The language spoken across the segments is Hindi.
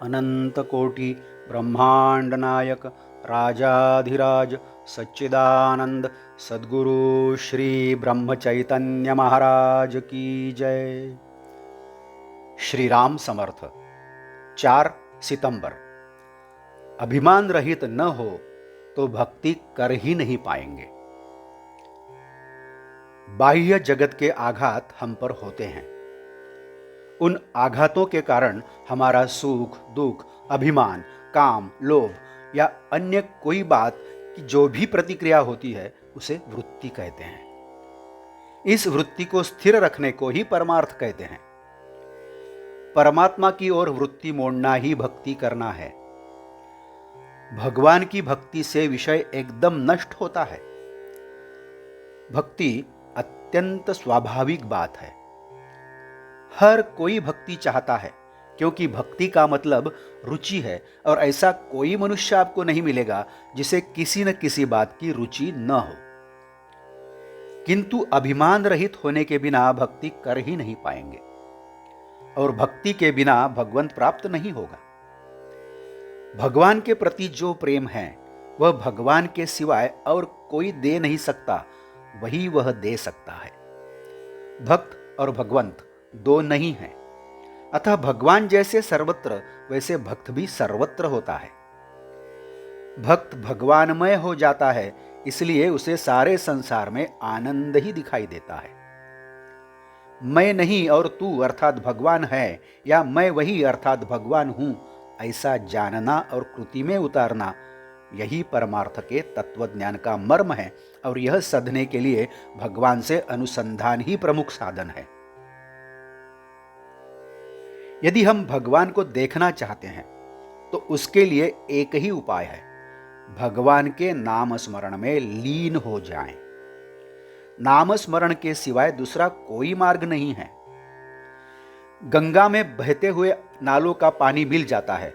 अनंत कोटि ब्रह्मांड नायक राजाधिराज सच्चिदानंद सद्गुरु श्री ब्रह्म चैतन्य महाराज की जय। श्री राम समर्थ। 4 सितंबर। अभिमान रहित न हो तो भक्ति कर ही नहीं पाएंगे। बाह्य जगत के आघात हम पर होते हैं। उन आघातों के कारण हमारा सुख दुख, अभिमान, काम, लोभ या अन्य कोई बात की जो भी प्रतिक्रिया होती है उसे वृत्ति कहते हैं। इस वृत्ति को स्थिर रखने को ही परमार्थ कहते हैं। परमात्मा की ओर वृत्ति मोड़ना ही भक्ति करना है। भगवान की भक्ति से विषय एकदम नष्ट होता है। भक्ति अत्यंत स्वाभाविक बात है। हर कोई भक्ति चाहता है, क्योंकि भक्ति का मतलब रुचि है और ऐसा कोई मनुष्य आपको नहीं मिलेगा जिसे किसी न किसी बात की रुचि न हो। किंतु अभिमान रहित होने के बिना भक्ति कर ही नहीं पाएंगे और भक्ति के बिना भगवंत प्राप्त नहीं होगा। भगवान के प्रति जो प्रेम है वह भगवान के सिवाय और कोई दे नहीं सकता, वही वह दे सकता है। भक्त और भगवंत दो नहीं हैं, अतः भगवान जैसे सर्वत्र वैसे भक्त भी सर्वत्र होता है। भक्त भगवानमय हो जाता है, इसलिए उसे सारे संसार में आनंद ही दिखाई देता है। मैं नहीं और तू अर्थात भगवान है, या मैं वही अर्थात भगवान हूं, ऐसा जानना और कृति में उतारना, यही परमार्थ के तत्वज्ञान का मर्म है और यह साधने के लिए भगवान से अनुसंधान ही प्रमुख साधन है। यदि हम भगवान को देखना चाहते हैं तो उसके लिए एक ही उपाय है, भगवान के नाम स्मरण में लीन हो जाएं। नाम स्मरण के सिवाय दूसरा कोई मार्ग नहीं है। गंगा में बहते हुए नालों का पानी मिल जाता है,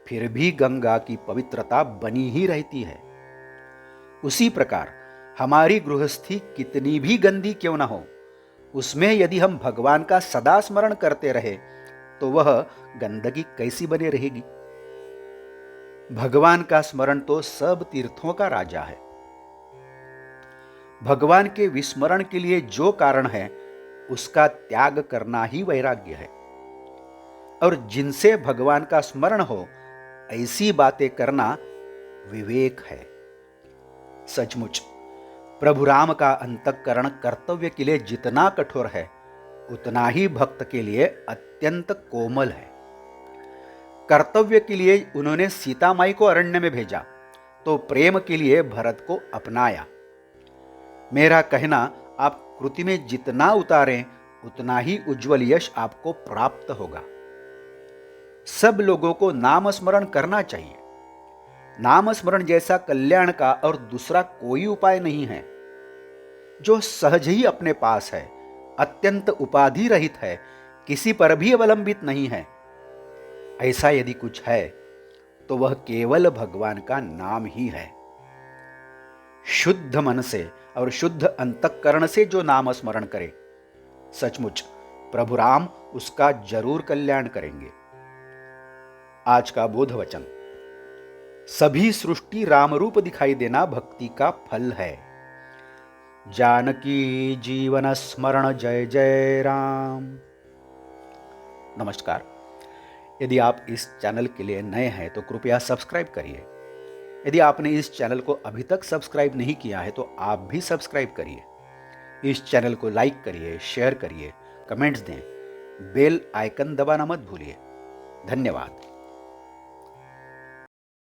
फिर भी गंगा की पवित्रता बनी ही रहती है। उसी प्रकार हमारी गृहस्थी कितनी भी गंदी क्यों न हो, उसमें यदि हम भगवान का सदा स्मरण करते रहे तो वह गंदगी कैसी बनी रहेगी। भगवान का स्मरण तो सब तीर्थों का राजा है। भगवान के विस्मरण के लिए जो कारण है उसका त्याग करना ही वैराग्य है। और जिनसे भगवान का स्मरण हो ऐसी बातें करना विवेक है। सचमुच प्रभु राम का अंतःकरण कर्तव्य के लिए जितना कठोर है उतना ही भक्त के लिए अत्यंत कोमल है। कर्तव्य के लिए उन्होंने सीता माई को अरण्य में भेजा तो प्रेम के लिए भरत को अपनाया। मेरा कहना, आप कृति में जितना उतारें उतना ही उज्जवल यश आपको प्राप्त होगा। सब लोगों को नाम स्मरण करना चाहिए। नाम स्मरण जैसा कल्याण का और दूसरा कोई उपाय नहीं है। जो सहज ही अपने पास है, अत्यंत उपाधि रहित है, किसी पर भी अवलंबित नहीं है, ऐसा यदि कुछ है तो वह केवल भगवान का नाम ही है। शुद्ध मन से और शुद्ध अंतःकरण से जो नाम स्मरण करे, सचमुच प्रभु राम उसका जरूर कल्याण करेंगे। आज का बोध वचन। सभी सृष्टि राम रूप दिखाई देना भक्ति का फल है। जानकी जीवन स्मरण जय जय राम। नमस्कार। यदि आप इस चैनल के लिए नए हैं तो कृपया सब्सक्राइब करिए। यदि आपने इस चैनल को अभी तक सब्सक्राइब नहीं किया है तो आप भी सब्सक्राइब करिए। इस चैनल को लाइक करिए, शेयर करिए, कमेंट्स दें, बेल आइकन दबाना मत भूलिए। धन्यवाद।